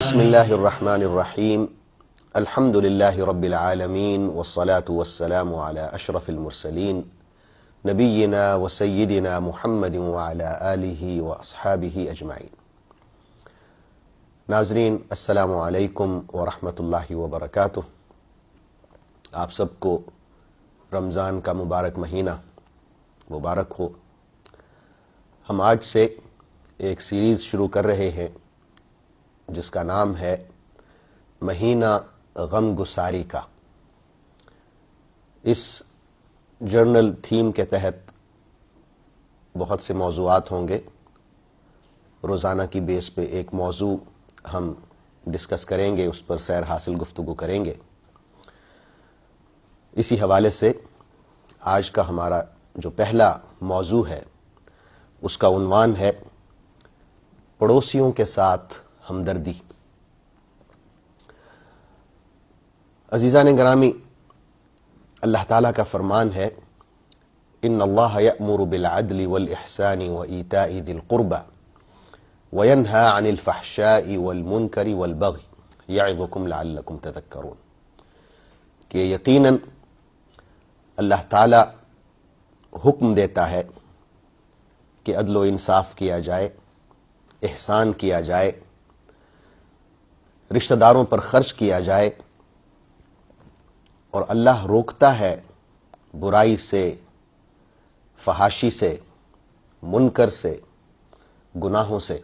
بسم اللہ الرحمن الرحیم الحمد للہ رب العالمین والصلاة والسلام علی اشرف المرسلین نبینا وسیدنا محمد وعلی آلہ واصحابہ اجمعین۔ ناظرین السلام علیکم ورحمۃ اللہ وبرکاتہ۔ آپ سب کو رمضان کا مبارک مہینہ مبارک ہو۔ ہم آج سے ایک سیریز شروع کر رہے ہیں جس کا نام ہے مہینہ غم گساری کا۔ اس جرنل تھیم کے تحت بہت سے موضوعات ہوں گے۔ روزانہ کی بیس پہ ایک موضوع ہم ڈسکس کریں گے، اس پر سیر حاصل گفتگو کریں گے۔ اسی حوالے سے آج کا ہمارا جو پہلا موضوع ہے اس کا عنوان ہے پڑوسیوں کے ساتھ ہمدردی۔ عزیزان گرامی، اللہ تعالیٰ کا فرمان ہے ان اللہ یأمر بالعدل والإحسان وإیتاء ذی القربى وینہی عن الفحشاء والمنکر والبغی یعظکم لعلکم تذکرون، کہ یقیناً اللہ تعالیٰ حکم دیتا ہے کہ عدل و انصاف کیا جائے، احسان کیا جائے، رشتہ داروں پر خرچ کیا جائے، اور اللہ روکتا ہے برائی سے، فحاشی سے، منکر سے، گناہوں سے۔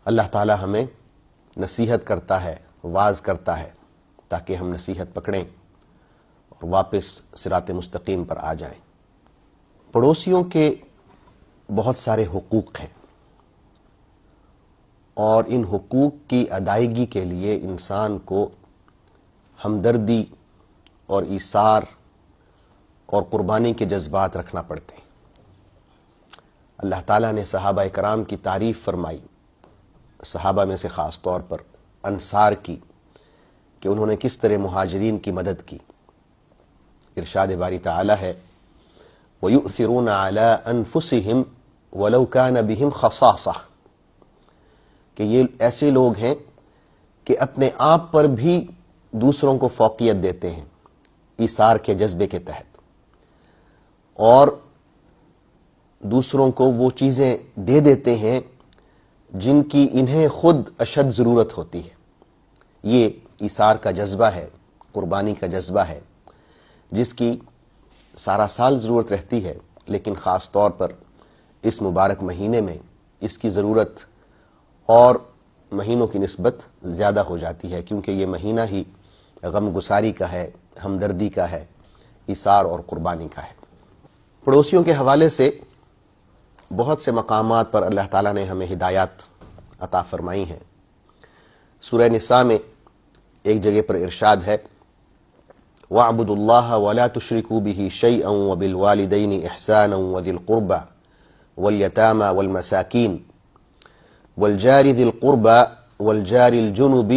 اللہ تعالی ہمیں نصیحت کرتا ہے، واعظ کرتا ہے تاکہ ہم نصیحت پکڑیں اور واپس صراط مستقیم پر آ جائیں۔ پڑوسیوں کے بہت سارے حقوق ہیں، اور ان حقوق کی ادائیگی کے لیے انسان کو ہمدردی اور ایثار اور قربانی کے جذبات رکھنا پڑتے ہیں۔ اللہ تعالیٰ نے صحابہ کرام کی تعریف فرمائی، صحابہ میں سے خاص طور پر انصار کی، کہ انہوں نے کس طرح مہاجرین کی مدد کی۔ ارشاد باری تعالیٰ ہے وَيُؤْثِرُونَ عَلَىٰ أَنفُسِهِمْ وَلَوْ كَانَ بِهِمْ خَصَاصَةٌ، کہ یہ ایسے لوگ ہیں کہ اپنے آپ پر بھی دوسروں کو فوقیت دیتے ہیں ایثار کے جذبے کے تحت، اور دوسروں کو وہ چیزیں دے دیتے ہیں جن کی انہیں خود اشد ضرورت ہوتی ہے۔ یہ ایثار کا جذبہ ہے، قربانی کا جذبہ ہے، جس کی سارا سال ضرورت رہتی ہے، لیکن خاص طور پر اس مبارک مہینے میں اس کی ضرورت اور مہینوں کی نسبت زیادہ ہو جاتی ہے، کیونکہ یہ مہینہ ہی غم گساری کا ہے، ہمدردی کا ہے، ایثار اور قربانی کا ہے۔ پڑوسیوں کے حوالے سے بہت سے مقامات پر اللہ تعالیٰ نے ہمیں ہدایات عطا فرمائی ہیں۔ سورہ نساء میں ایک جگہ پر ارشاد ہے وَاعْبُدُوا اللَّهَ وَلَا تُشْرِكُوا بِهِ شَيْئًا وَبِالْوَالِدَيْنِ إِحْسَانًا وَذِي الْقُرْبَى وَالْيَتَامَى وَالْمَسَاكِينِ وَالْجَارِ ذِي الْقُرْبَى وَالْجَارِ الْجُنُبِ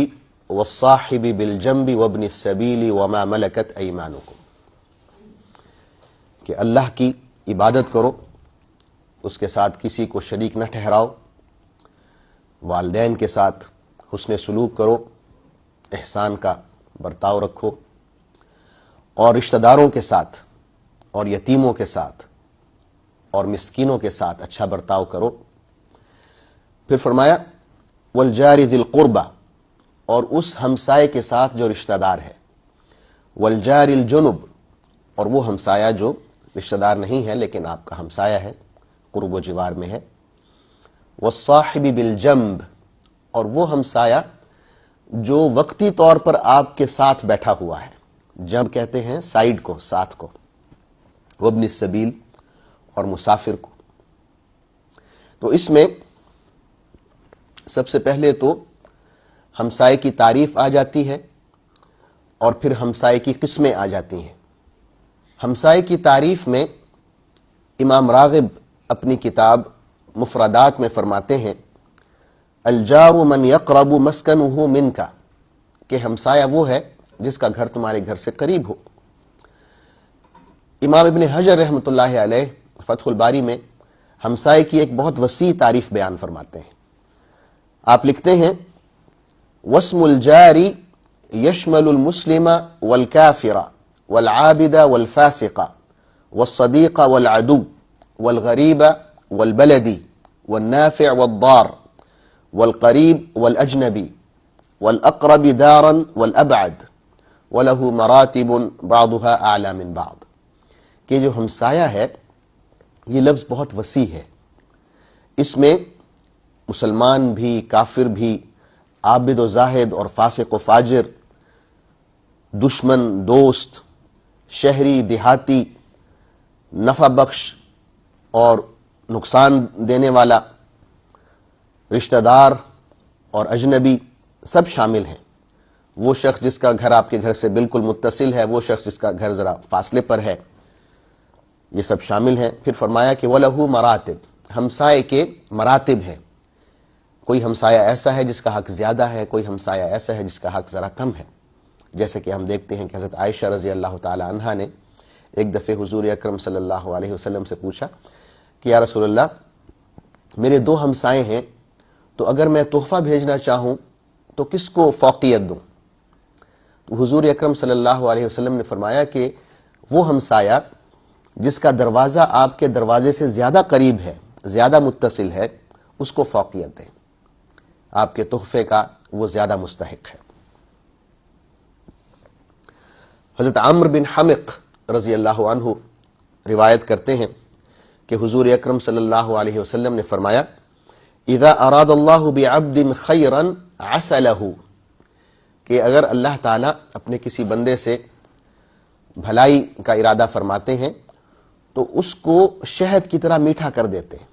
وَالصَّاحِبِ بِالْجَنبِ وَابْنِ السَّبِيلِ وَمَا مَلَكَتْ أَيْمَانُكُمْ، کہ اللہ کی عبادت کرو، اس کے ساتھ کسی کو شریک نہ ٹھہراؤ، والدین کے ساتھ حسن سلوک کرو، احسان کا برتاؤ رکھو، اور رشتہ داروں کے ساتھ اور یتیموں کے ساتھ اور مسکینوں کے ساتھ اچھا برتاؤ کرو۔ پھر فرمایا والجار ذی القربہ، اور اس ہمسائے کے ساتھ جو رشتہ دار ہے، والجار الجنب، اور وہ ہمسایہ جو رشتہ دار نہیں ہے لیکن آپ کا ہمسایہ ہے، قرب و جوار میں ہے، والصاحب بالجنب، اور وہ ہمسایہ جو وقتی طور پر آپ کے ساتھ بیٹھا ہوا ہے، جنب کہتے ہیں سائیڈ کو، ساتھ کو، وابن السبیل، اور مسافر کو۔ تو اس میں سب سے پہلے تو ہمسائے کی تعریف آ جاتی ہے، اور پھر ہمسائے کی قسمیں آ جاتی ہیں۔ ہمسائے کی تعریف میں امام راغب اپنی کتاب مفردات میں فرماتے ہیں الجار من یقرب مسکنہ منک، کہ ہمسایہ وہ ہے جس کا گھر تمہارے گھر سے قریب ہو۔ امام ابن حجر رحمۃ اللہ علیہ فتح الباری میں ہمسائے کی ایک بہت وسیع تعریف بیان فرماتے ہیں۔ آپ لکھتے ہیں واسم الجاری یشمل المسلم والکافر والعابد والفاسق والصدیق والعدو والغریب والبلدی والنافع والضار والقریب والاجنبی والاقرب دارا والابعد وله مراتب بعضها اعلی من بعض. کہ جو ہمسایہ ہے یہ لفظ بہت وسیع ہے، اس میں مسلمان بھی، کافر بھی، عابد و زاہد اور فاسق و فاجر، دشمن، دوست، شہری، دیہاتی، نفع بخش اور نقصان دینے والا، رشتہ دار اور اجنبی سب شامل ہیں. وہ شخص جس کا گھر آپ کے گھر سے بالکل متصل ہے، وہ شخص جس کا گھر ذرا فاصلے پر ہے، یہ سب شامل ہیں. پھر فرمایا کہ وَلَهُ مراتب، ہمسائے کے مراتب ہیں. کوئی ہمسایہ ایسا ہے جس کا حق زیادہ ہے، کوئی ہمسایہ ایسا ہے جس کا حق ذرا کم ہے. جیسے کہ ہم دیکھتے ہیں کہ حضرت عائشہ رضی اللہ تعالی عنہا نے ایک دفعہ حضور اکرم صلی اللہ علیہ وسلم سے پوچھا کہ یا رسول اللہ، میرے دو ہمسائے ہیں، تو اگر میں تحفہ بھیجنا چاہوں تو کس کو فوقیت دوں؟ تو حضور اکرم صلی اللہ علیہ وسلم نے فرمایا کہ وہ ہمسایہ جس کا دروازہ آپ کے دروازے سے زیادہ قریب ہے، زیادہ متصل ہے، اس کو فوقیت دیں، آپ کے تحفے کا وہ زیادہ مستحق ہے. حضرت عمرو بن حمق رضی اللہ عنہ روایت کرتے ہیں کہ حضور اکرم صلی اللہ علیہ وسلم نے فرمایا اذا اراد اللہ بعبد خیرا عسلہ، کہ اگر اللہ تعالیٰ اپنے کسی بندے سے بھلائی کا ارادہ فرماتے ہیں تو اس کو شہد کی طرح میٹھا کر دیتے ہیں.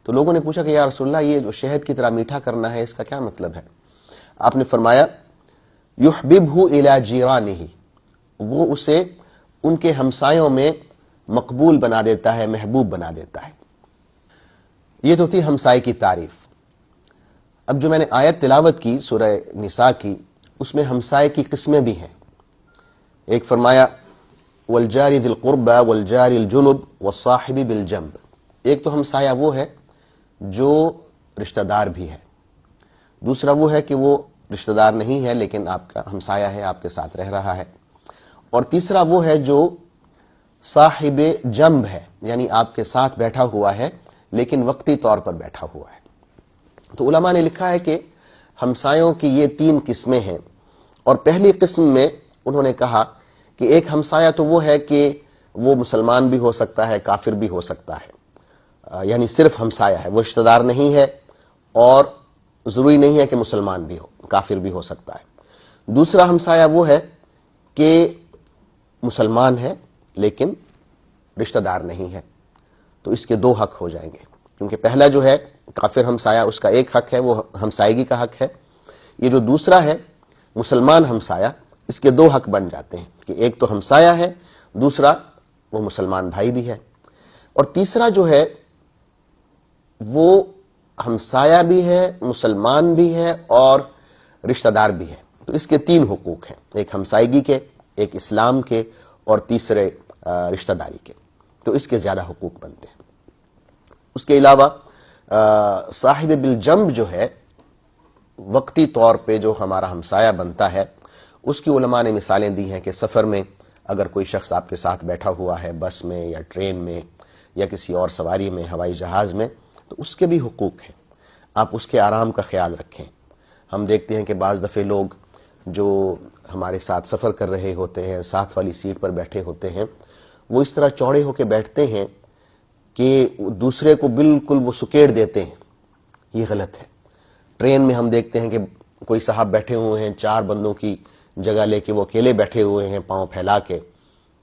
تو لوگوں نے پوچھا کہ یا رسول اللہ، یہ جو شہد کی طرح میٹھا کرنا ہے اس کا کیا مطلب ہے؟ آپ نے فرمایا یحببہ الی جیرانہ، وہ اسے ان کے ہمسایوں میں مقبول بنا دیتا ہے، محبوب بنا دیتا ہے. یہ تو تھی ہمسائے کی تعریف. اب جو میں نے آیت تلاوت کی سورہ نساء کی، اس میں ہمسائے کی قسمیں بھی ہیں. ایک فرمایا والجار ذی القربى والجار الجنب والصاحب بالجنب. ایک تو ہمسایہ وہ ہے جو رشتہ دار بھی ہے، دوسرا وہ ہے کہ وہ رشتہ دار نہیں ہے لیکن آپ کا ہمسایہ ہے، آپ کے ساتھ رہ رہا ہے، اور تیسرا وہ ہے جو صاحب جنب ہے، یعنی آپ کے ساتھ بیٹھا ہوا ہے لیکن وقتی طور پر بیٹھا ہوا ہے. تو علماء نے لکھا ہے کہ ہمسایوں کی یہ تین قسمیں ہیں، اور پہلی قسم میں انہوں نے کہا کہ ایک ہمسایہ تو وہ ہے کہ وہ مسلمان بھی ہو سکتا ہے، کافر بھی ہو سکتا ہے، یعنی صرف ہمسایہ ہے، وہ رشتہ دار نہیں ہے اور ضروری نہیں ہے کہ مسلمان بھی ہو، کافر بھی ہو سکتا ہے. دوسرا ہمسایہ وہ ہے کہ مسلمان ہے لیکن رشتہ دار نہیں ہے، تو اس کے دو حق ہو جائیں گے، کیونکہ پہلا جو ہے کافر ہمسایہ، اس کا ایک حق ہے، وہ ہمسائیگی کا حق ہے. یہ جو دوسرا ہے مسلمان ہمسایہ، اس کے دو حق بن جاتے ہیں کہ ایک تو ہمسایہ ہے، دوسرا وہ مسلمان بھائی بھی ہے، اور تیسرا جو ہے وہ ہمسایہ بھی ہے، مسلمان بھی ہے اور رشتہ دار بھی ہے. تو اس کے تین حقوق ہیں، ایک ہمسائیگی کے، ایک اسلام کے، اور تیسرے رشتہ داری کے. تو اس کے زیادہ حقوق بنتے ہیں. اس کے علاوہ صاحب بالجنب جو ہے، وقتی طور پہ جو ہمارا ہمسایہ بنتا ہے، اس کی علماء نے مثالیں دی ہیں کہ سفر میں اگر کوئی شخص آپ کے ساتھ بیٹھا ہوا ہے، بس میں یا ٹرین میں یا کسی اور سواری میں، ہوائی جہاز میں، تو اس کے بھی حقوق ہیں. آپ اس کے آرام کا خیال رکھیں. ہم دیکھتے ہیں کہ بعض دفعے لوگ جو ہمارے ساتھ سفر کر رہے ہوتے ہیں، ساتھ والی سیٹ پر بیٹھے ہوتے ہیں، وہ اس طرح چوڑے ہو کے بیٹھتے ہیں کہ دوسرے کو بالکل وہ سکیڑ دیتے ہیں. یہ غلط ہے. ٹرین میں ہم دیکھتے ہیں کہ کوئی صاحب بیٹھے ہوئے ہیں، چار بندوں کی جگہ لے کے وہ اکیلے بیٹھے ہوئے ہیں پاؤں پھیلا کے،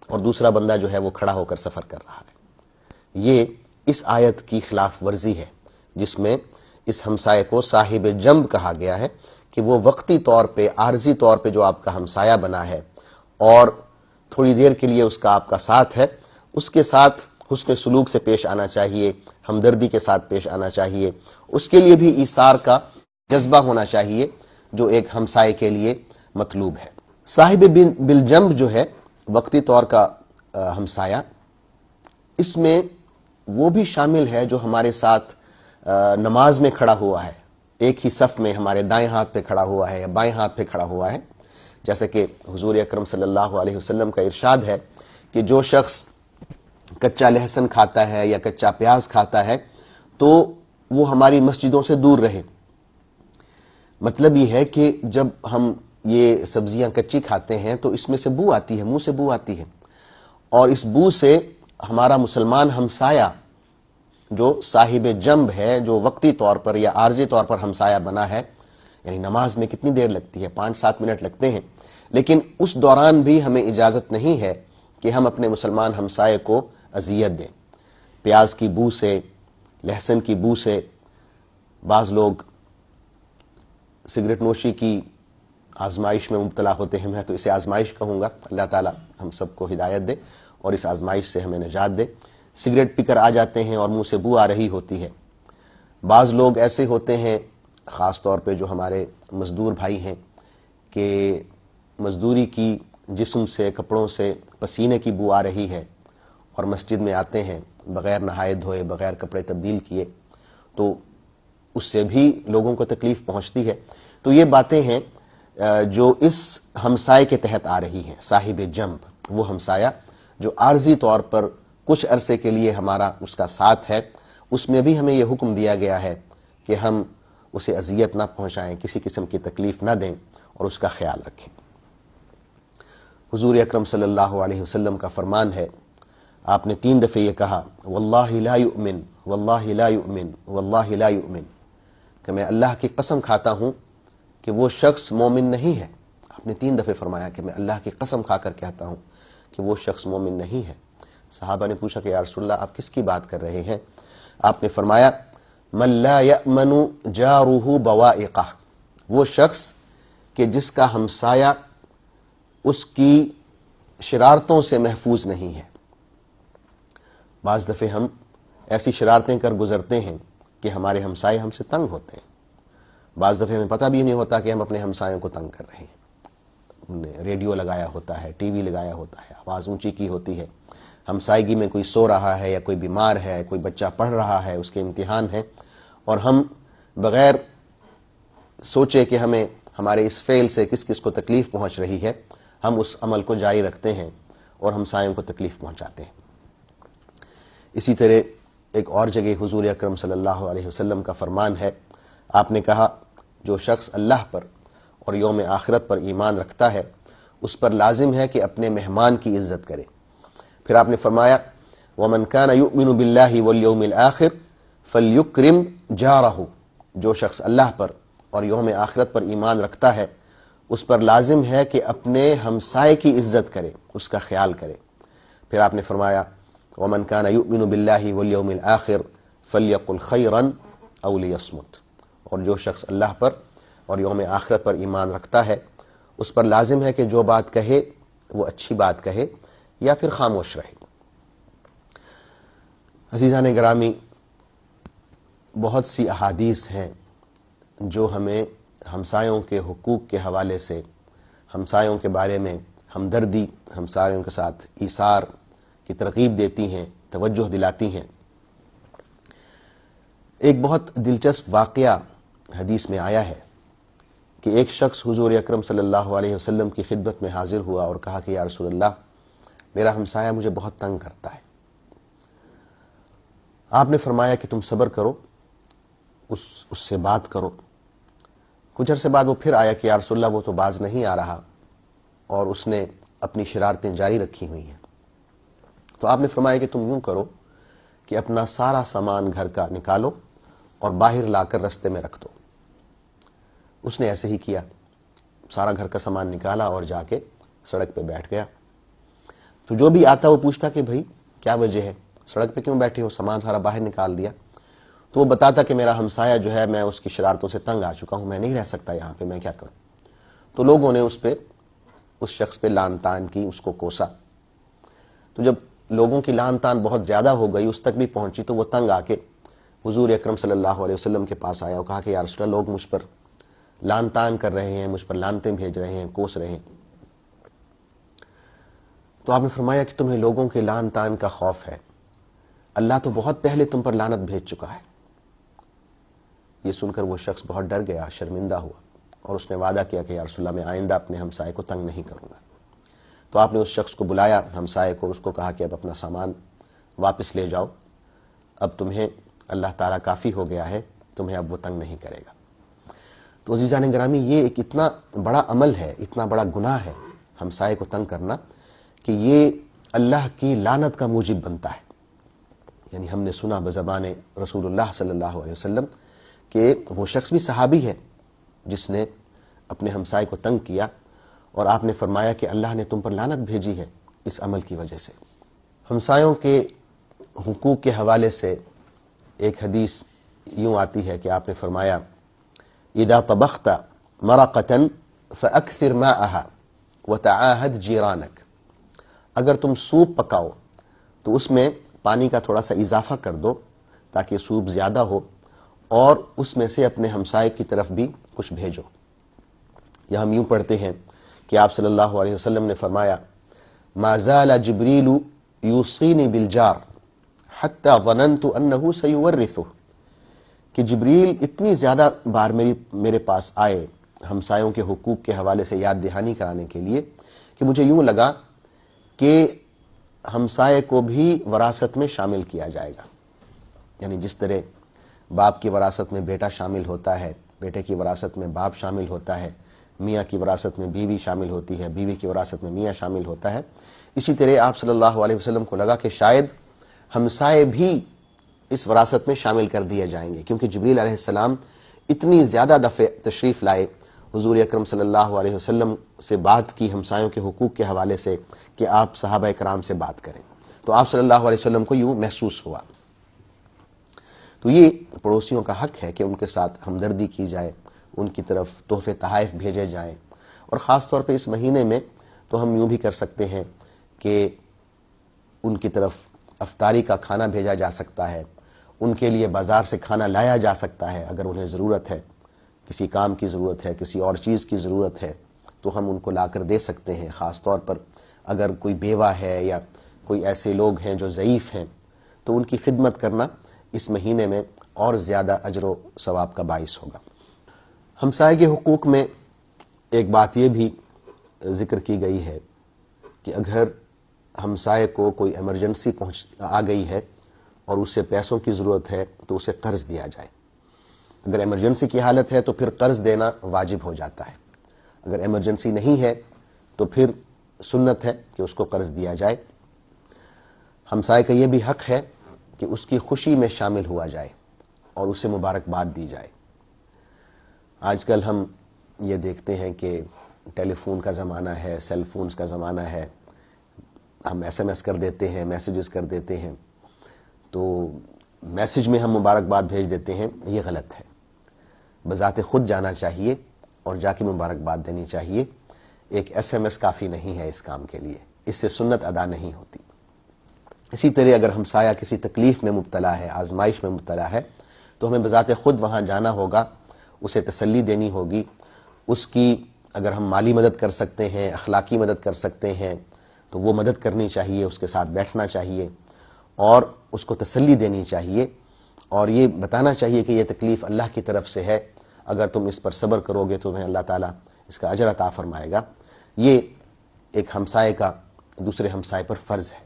اور دوسرا بندہ جو ہے وہ کھڑا ہو کر سفر کر رہا ہے. یہ اس آیت کی خلاف ورزی ہے جس میں اس ہمسائے کو صاحب جنب کہا گیا ہے کہ وہ وقتی طور پہ، عارضی طور پہ جو آپ کا ہمسایہ بنا ہے اور تھوڑی دیر کے لیے اس کا آپ کا ساتھ ہے، اس کے ساتھ حسن سلوک سے پیش آنا چاہیے، ہمدردی کے ساتھ پیش آنا چاہیے، اس کے لیے بھی ایثار کا جذبہ ہونا چاہیے جو ایک ہمسائے کے لیے مطلوب ہے. صاحب بالجنب جو ہے وقتی طور کا ہمسایہ، اس میں وہ بھی شامل ہے جو ہمارے ساتھ نماز میں کھڑا ہوا ہے، ایک ہی صف میں ہمارے دائیں ہاتھ پہ کھڑا ہوا ہے یا بائیں ہاتھ پہ کھڑا ہوا ہے، جیسے کہ حضور اکرم صلی اللہ علیہ وسلم کا ارشاد ہے کہ جو شخص کچا لہسن کھاتا ہے یا کچا پیاز کھاتا ہے تو وہ ہماری مسجدوں سے دور رہے۔ مطلب یہ ہے کہ جب ہم یہ سبزیاں کچی کھاتے ہیں تو اس میں سے بو آتی ہے، منہ سے بو آتی ہے، اور اس بو سے ہمارا مسلمان ہمسایہ جو صاحب جنب ہے، جو وقتی طور پر یا عارضی طور پر ہمسایہ بنا ہے، یعنی نماز میں کتنی دیر لگتی ہے، 5-7 منٹ لگتے ہیں، لیکن اس دوران بھی ہمیں اجازت نہیں ہے کہ ہم اپنے مسلمان ہمسائے کو اذیت دیں۔ پیاز کی بو سے، لہسن کی بو سے، بعض لوگ سگریٹ نوشی کی آزمائش میں مبتلا ہوتے ہیں، میں تو اسے آزمائش کہوں گا، اللہ تعالی ہم سب کو ہدایت دے اور اس آزمائش سے ہمیں نجات دے۔ سگریٹ پی کر آ جاتے ہیں اور منہ سے بو آ رہی ہوتی ہے۔ بعض لوگ ایسے ہوتے ہیں، خاص طور پہ جو ہمارے مزدور بھائی ہیں، کہ مزدوری کی جسم سے، کپڑوں سے پسینے کی بو آ رہی ہے اور مسجد میں آتے ہیں بغیر نہائے دھوئے، بغیر کپڑے تبدیل کیے، تو اس سے بھی لوگوں کو تکلیف پہنچتی ہے۔ تو یہ باتیں ہیں جو اس ہمسائے کے تحت آ رہی ہیں، صاحب جنب، وہ ہمسایہ جو عارضی طور پر کچھ عرصے کے لیے ہمارا اس کا ساتھ ہے، اس میں بھی ہمیں یہ حکم دیا گیا ہے کہ ہم اسے اذیت نہ پہنچائیں، کسی قسم کی تکلیف نہ دیں اور اس کا خیال رکھیں۔ حضور اکرم صلی اللہ علیہ وسلم کا فرمان ہے، آپ نے 3 دفعے یہ کہا، واللہ لا یؤمن، واللہ لا یؤمن، واللہ لا یؤمن، کہ میں اللہ کی قسم کھاتا ہوں کہ وہ شخص مومن نہیں ہے۔ آپ نے 3 دفعے فرمایا کہ میں اللہ کی قسم کھا کر کہتا ہوں کہ وہ شخص مومن نہیں ہے۔ صحابہ نے پوچھا کہ یا رسول اللہ آپ کس کی بات کر رہے ہیں؟ آپ نے فرمایا من لا یأمن جارہ بوائقہ، وہ شخص کہ جس کا ہمسایہ اس کی شرارتوں سے محفوظ نہیں ہے۔ بعض دفعے ہم ایسی شرارتیں کر گزرتے ہیں کہ ہمارے ہمسائے ہم سے تنگ ہوتے ہیں، بعض دفعے ہمیں پتہ بھی نہیں ہوتا کہ ہم اپنے ہمسایوں کو تنگ کر رہے ہیں۔ ہم نے ریڈیو لگایا ہوتا ہے، ٹی وی لگایا ہوتا ہے، آواز اونچی کی ہوتی ہے، ہمسائیگی میں کوئی سو رہا ہے یا کوئی بیمار ہے، کوئی بچہ پڑھ رہا ہے، اس کے امتحان ہے، اور ہم بغیر سوچے کہ ہمیں ہمارے اس فعل سے کس کس کو تکلیف پہنچ رہی ہے، ہم اس عمل کو جاری رکھتے ہیں اور ہمسایوں کو تکلیف پہنچاتے ہیں۔ اسی طرح ایک اور جگہ حضور اکرم صلی اللہ علیہ وسلم کا فرمان ہے، آپ نے کہا جو شخص اللہ پر اور یوم آخرت پر ایمان رکھتا ہے اس پر لازم ہے کہ اپنے مہمان کی عزت کرے۔ پھر آپ نے فرمایا وَمَنْ كَانَ يُؤْمِنُ بِاللَّهِ وَالْيَوْمِ الْآخِرِ فَلْيُكْرِمْ جَارَهُ، جو شخص اللہ پر اور یوم آخرت پر ایمان رکھتا ہے اس پر لازم ہے کہ اپنے ہمسائے کی عزت کرے، اس کا خیال کرے۔ پھر آپ نے فرمایا وَمَنْ كَانَ يُؤْمِنُ بِاللَّهِ وَالْيَوْمِ الْآخِرِ فَلْيَقُلْ خَيْرًا أَوْ لِيَصْمُتْ، اور جو شخص اللہ پر اور یوم آخرت پر ایمان رکھتا ہے اس پر لازم ہے کہ جو بات کہے وہ اچھی بات کہے یا پھر خاموش رہے۔ عزیزان گرامی، بہت سی احادیث ہیں جو ہمیں ہمسایوں کے حقوق کے حوالے سے، ہمسایوں کے بارے میں ہمدردی، ہمسایوں کے ساتھ ایثار کی ترغیب دیتی ہیں، توجہ دلاتی ہیں۔ ایک بہت دلچسپ واقعہ حدیث میں آیا ہے کہ ایک شخص حضور اکرم صلی اللہ علیہ وسلم کی خدمت میں حاضر ہوا اور کہا کہ یا رسول اللہ میرا ہمسایہ مجھے بہت تنگ کرتا ہے۔ آپ نے فرمایا کہ تم صبر کرو، اس سے بات کرو۔ کچھ عرصے بعد وہ پھر آیا کہ یا رسول اللہ وہ تو باز نہیں آ رہا اور اس نے اپنی شرارتیں جاری رکھی ہوئی ہیں۔ تو آپ نے فرمایا کہ تم یوں کرو کہ اپنا سارا سامان گھر کا نکالو اور باہر لا کر رستے میں رکھ دو۔ اس نے ایسے ہی کیا، سارا گھر کا سامان نکالا اور جا کے سڑک پہ بیٹھ گیا۔ تو جو بھی آتا وہ پوچھتا کہ بھائی کیا وجہ ہے، سڑک پہ کیوں بیٹھے ہو، سامان سارا باہر نکال دیا؟ تو وہ بتاتا کہ میرا ہمسایہ جو ہے میں اس کی شرارتوں سے تنگ آ چکا ہوں، میں نہیں رہ سکتا یہاں پہ، میں کیا کروں؟ تو لوگوں نے اس شخص پہ لعن طعن کی، اس کو کوسا۔ تو جب لوگوں کی لعن طعن بہت زیادہ ہو گئی، اس تک بھی پہنچی، تو وہ تنگ آ کے حضور اکرم صلی اللہ علیہ وسلم کے پاس آیا اور کہا کہ یا رسول اللہ لوگ مجھ پر لعن طعن کر رہے ہیں، مجھ پر لعنتیں بھیج رہے ہیں، کوس رہے ہیں۔ تو آپ نے فرمایا کہ تمہیں لوگوں کے لعن طعن کا خوف ہے، اللہ تو بہت پہلے تم پر لعنت بھیج چکا ہے۔ یہ سن کر وہ شخص بہت ڈر گیا، شرمندہ ہوا، اور اس نے وعدہ کیا کہ یا رسول اللہ میں آئندہ اپنے ہمسائے کو تنگ نہیں کروں گا۔ تو آپ نے اس شخص کو بلایا، ہمسائے کو، اس کو کہا کہ اب اپنا سامان واپس لے جاؤ، اب تمہیں اللہ تعالیٰ کافی ہو گیا ہے، تمہیں اب وہ تنگ نہیں کرے گا۔ تو عزیزان گرامی، یہ ایک اتنا بڑا عمل ہے، اتنا بڑا گناہ ہے ہمسائے کو تنگ کرنا، کہ یہ اللہ کی لعنت کا موجب بنتا ہے۔ یعنی ہم نے سنا بزبان رسول اللہ صلی اللہ علیہ وسلم کہ وہ شخص بھی صحابی ہے جس نے اپنے ہمسائے کو تنگ کیا، اور آپ نے فرمایا کہ اللہ نے تم پر لعنت بھیجی ہے اس عمل کی وجہ سے۔ ہمسایوں کے حقوق کے حوالے سے ایک حدیث یوں آتی ہے کہ آپ نے فرمایا اذا طبخت مرقة فاکثر ماءها وتعاهد جیرانک، اگر تم سوپ پکاؤ تو اس میں پانی کا تھوڑا سا اضافہ کر دو تاکہ سوپ زیادہ ہو، اور اس میں سے اپنے ہمسائے کی طرف بھی کچھ بھیجو۔ یہ ہم یوں پڑھتے ہیں کہ آپ صلی اللہ علیہ وسلم نے فرمایا ما زال جبریل یوصینی بالجار حتی ظننت انہ سیورثہ، کہ جبریل اتنی زیادہ بار میرے پاس آئے ہمسایوں کے حقوق کے حوالے سے یاد دہانی کرانے کے لیے کہ مجھے یوں لگا کہ ہمسائے کو بھی وراثت میں شامل کیا جائے گا۔ یعنی جس طرح باپ کی وراثت میں بیٹا شامل ہوتا ہے، بیٹے کی وراثت میں باپ شامل ہوتا ہے، میاں کی وراثت میں بیوی شامل ہوتی ہے، بیوی کی وراثت میں میاں شامل ہوتا ہے، اسی طرح آپ صلی اللہ علیہ وسلم کو لگا کہ شاید ہمسائے بھی اس وراثت میں شامل کر دیے جائیں گے، کیونکہ جبریل علیہ السلام اتنی زیادہ دفعہ تشریف لائے حضور اکرم صلی اللہ علیہ وسلم سے بات کی ہمسایوں کے حقوق کے حوالے سے کہ آپ صحابہ کرام سے بات کریں، تو آپ صلی اللہ علیہ وسلم کو یوں محسوس ہوا۔ تو یہ پڑوسیوں کا حق ہے کہ ان کے ساتھ ہمدردی کی جائے، ان کی طرف تحفے تحائف بھیجے جائیں، اور خاص طور پہ اس مہینے میں تو ہم یوں بھی کر سکتے ہیں کہ ان کی طرف افطاری کا کھانا بھیجا جا سکتا ہے، ان کے لیے بازار سے کھانا لایا جا سکتا ہے، اگر انہیں ضرورت ہے، کسی کام کی ضرورت ہے، کسی اور چیز کی ضرورت ہے تو ہم ان کو لا کر دے سکتے ہیں۔ خاص طور پر اگر کوئی بیوہ ہے یا کوئی ایسے لوگ ہیں جو ضعیف ہیں تو ان کی خدمت کرنا اس مہینے میں اور زیادہ اجر و ثواب کا باعث ہوگا۔ ہمسائے کے حقوق میں ایک بات یہ بھی ذکر کی گئی ہے کہ اگر ہمسائے کو کوئی ایمرجنسی آ گئی ہے اور اسے پیسوں کی ضرورت ہے تو اسے قرض دیا جائے۔ اگر ایمرجنسی کی حالت ہے تو پھر قرض دینا واجب ہو جاتا ہے، اگر ایمرجنسی نہیں ہے تو پھر سنت ہے کہ اس کو قرض دیا جائے۔ ہمسائے کا یہ بھی حق ہے کہ اس کی خوشی میں شامل ہوا جائے اور اسے مبارکباد دی جائے۔ آج کل ہم یہ دیکھتے ہیں کہ ٹیلی فون کا زمانہ ہے، سیل فونز کا زمانہ ہے، ہم ایس ایم ایس کر دیتے ہیں، میسیجز کر دیتے ہیں، تو میسیج میں ہم مبارکباد بھیج دیتے ہیں، یہ غلط ہے۔ بذات خود جانا چاہیے اور جا کے مبارکباد دینی چاہیے۔ ایک ایس ایم ایس کافی نہیں ہے اس کام کے لیے، اس سے سنت ادا نہیں ہوتی۔ اسی طرح اگر ہمسایہ کسی تکلیف میں مبتلا ہے، آزمائش میں مبتلا ہے، تو ہمیں بذات خود وہاں جانا ہوگا، اسے تسلی دینی ہوگی، اس کی اگر ہم مالی مدد کر سکتے ہیں، اخلاقی مدد کر سکتے ہیں تو وہ مدد کرنی چاہیے، اس کے ساتھ بیٹھنا چاہیے اور اس کو تسلی دینی چاہیے، اور یہ بتانا چاہیے کہ یہ تکلیف اللہ کی طرف سے ہے، اگر تم اس پر صبر کرو گے تو تمہیں اللہ تعالیٰ اس کا اجر عطا فرمائے گا۔ یہ ایک ہمسائے کا دوسرے ہمسائے پر فرض ہے۔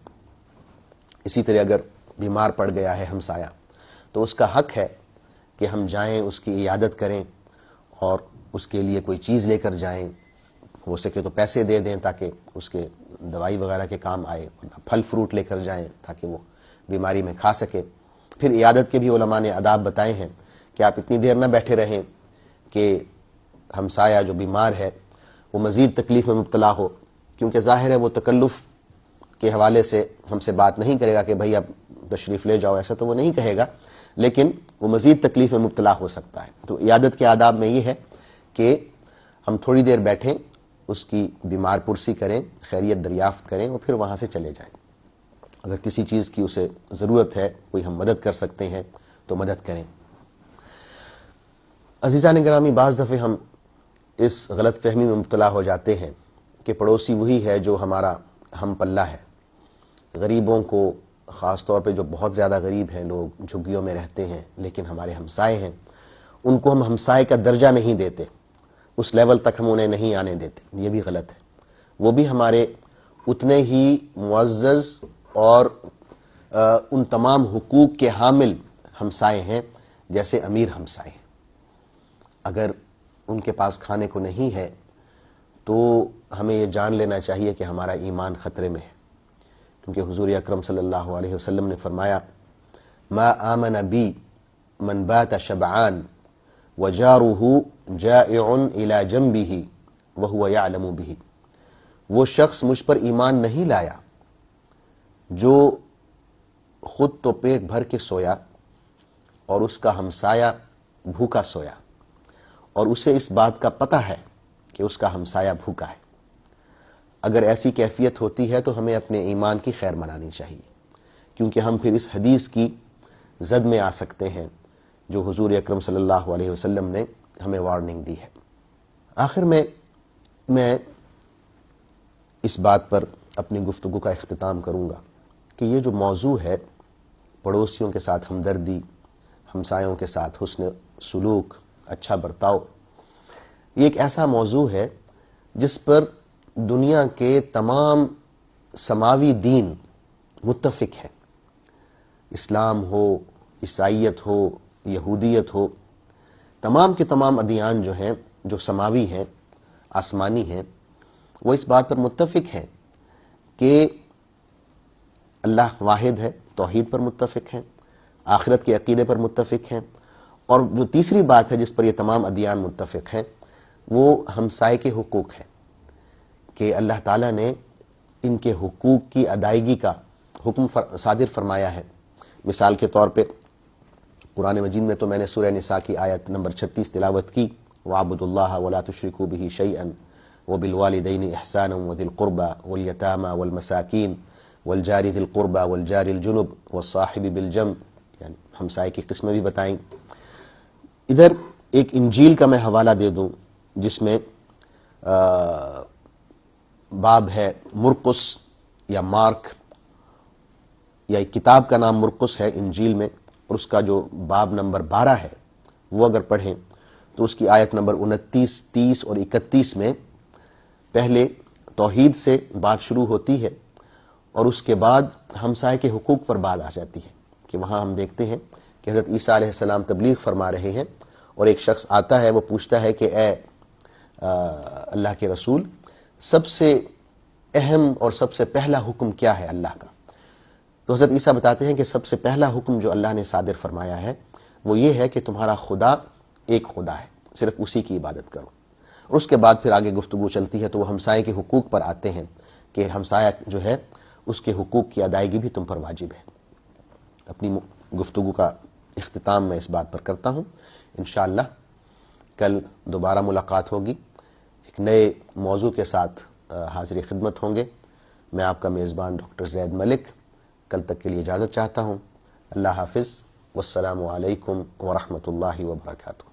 اسی طرح اگر بیمار پڑ گیا ہے ہمسایہ تو اس کا حق ہے کہ ہم جائیں، اس کی عیادت کریں اور اس کے لیے کوئی چیز لے کر جائیں، ہو سکے تو پیسے دے دیں تاکہ اس کے دوائی وغیرہ کے کام آئے، پھل فروٹ لے کر جائیں تاکہ وہ بیماری میں کھا سکے۔ پھر عیادت کے بھی علماء نے آداب بتائے ہیں کہ آپ اتنی دیر نہ بیٹھے رہیں کہ ہمسایہ جو بیمار ہے وہ مزید تکلیف میں مبتلا ہو، کیونکہ ظاہر ہے وہ تکلف کے حوالے سے ہم سے بات نہیں کرے گا کہ بھائی اب تشریف لے جاؤ، ایسا تو وہ نہیں کہے گا، لیکن وہ مزید تکلیف میں مبتلا ہو سکتا ہے۔ تو عیادت کے آداب میں یہ ہے کہ ہم تھوڑی دیر بیٹھیں، اس کی بیمار پرسی کریں، خیریت دریافت کریں اور پھر وہاں سے چلے جائیں۔ اگر کسی چیز کی اسے ضرورت ہے، کوئی ہم مدد کر سکتے ہیں تو مدد کریں۔ عزیزان گرامی، بعض دفعے ہم اس غلط فہمی میں مبتلا ہو جاتے ہیں کہ پڑوسی وہی ہے جو ہمارا ہم پلہ ہے۔ غریبوں کو، خاص طور پہ جو بہت زیادہ غریب ہیں، لوگ جھگیوں میں رہتے ہیں لیکن ہمارے ہمسائے ہیں، ان کو ہم ہمسائے کا درجہ نہیں دیتے، اس لیول تک ہم انہیں نہیں آنے دیتے، یہ بھی غلط ہے. وہ بھی ہمارے اتنے ہی معزز اور ان تمام حقوق کے حامل ہمسائے ہیں جیسے امیر ہمسائے ہیں. اگر ان کے پاس کھانے کو نہیں ہے تو ہمیں یہ جان لینا چاہیے کہ ہمارا ایمان خطرے میں ہے، کیونکہ حضور اکرم صلی اللہ علیہ وسلم نے فرمایا ما آمن بی من بات شبعان وجارہ جائع الی جنبہ وہو یعلم بہ. وہ شخص مجھ پر ایمان نہیں لایا جو خود تو پیٹ بھر کے سویا اور اس کا ہمسایہ بھوکا سویا، اور اسے اس بات کا پتہ ہے کہ اس کا ہمسایہ بھوکا ہے. اگر ایسی کیفیت ہوتی ہے تو ہمیں اپنے ایمان کی خیر منانی چاہیے، کیونکہ ہم پھر اس حدیث کی زد میں آ سکتے ہیں جو حضور اکرم صلی اللہ علیہ وسلم نے ہمیں وارننگ دی ہے. آخر میں اس بات پر اپنی گفتگو کا اختتام کروں گا کہ یہ جو موضوع ہے پڑوسیوں کے ساتھ ہمدردی، ہمسایوں کے ساتھ حسن سلوک، اچھا برتاؤ، یہ ایک ایسا موضوع ہے جس پر دنیا کے تمام سماوی دین متفق ہیں. اسلام ہو، عیسائیت ہو، یہودیت ہو، تمام کے تمام ادیان جو ہیں، جو سماوی ہیں، آسمانی ہیں، وہ اس بات پر متفق ہیں کہ اللہ واحد ہے، توحید پر متفق ہیں، آخرت کے عقیدے پر متفق ہیں، اور جو تیسری بات ہے جس پر یہ تمام ادیان متفق ہیں وہ ہمسائے کے حقوق ہیں، کہ اللہ تعالیٰ نے ان کے حقوق کی ادائیگی کا حکم صادر فرمایا ہے. مثال کے طور پہ قرآن مجید میں تو میں نے سورہ نساء کی آیت نمبر 36 تلاوت کی، وَاعْبُدُوا اللَّهَ وَلَا تُشْرِكُوا بِهِ شَيْئًا وَبِالْوَالِدَيْنِ إِحْسَانًا وَذِي الْقُرْبَى وَالْيَتَامَى وَالْمَسَاكِينِ وَالْجَارِ ذِي الْقُرْبَى وَالْجَارِ الْجُنُبِ وَالصَّاحِبِ بِالْجَنبِ، یعنی ہمسائے کی قسمیں بھی بتائیں. ادھر ایک انجیل کا میں حوالہ دے دوں جس میں باب ہے مرقس یا مارک، یا ایک کتاب کا نام مرقس ہے انجیل میں، اور اس کا جو باب نمبر 12 ہے وہ اگر پڑھیں تو اس کی آیت نمبر 29، 30 اور 31 میں پہلے توحید سے بات شروع ہوتی ہے اور اس کے بعد ہمسائے کے حقوق پر بات آ جاتی ہے. کہ وہاں ہم دیکھتے ہیں کہ حضرت عیسیٰ علیہ السلام تبلیغ فرما رہے ہیں اور ایک شخص آتا ہے، وہ پوچھتا ہے کہ اے اللہ کے رسول، سب سے اہم اور سب سے پہلا حکم کیا ہے اللہ کا؟ تو حضرت عیسیٰ بتاتے ہیں کہ سب سے پہلا حکم جو اللہ نے صادر فرمایا ہے وہ یہ ہے کہ تمہارا خدا ایک خدا ہے، صرف اسی کی عبادت کرو. اور اس کے بعد پھر آگے گفتگو چلتی ہے تو وہ ہمسائے کے حقوق پر آتے ہیں کہ ہمسایہ جو ہے اس کے حقوق کی ادائیگی بھی تم پر واجب ہے. اپنی گفتگو کا اختتام میں اس بات پر کرتا ہوں. انشاءاللہ کل دوبارہ ملاقات ہوگی، ایک نئے موضوع کے ساتھ حاضر خدمت ہوں گے. میں آپ کا میزبان ڈاکٹر زید ملک کل تک کے لیے اجازت چاہتا ہوں. اللہ حافظ، والسلام علیکم ورحمۃ اللہ وبرکاتہ.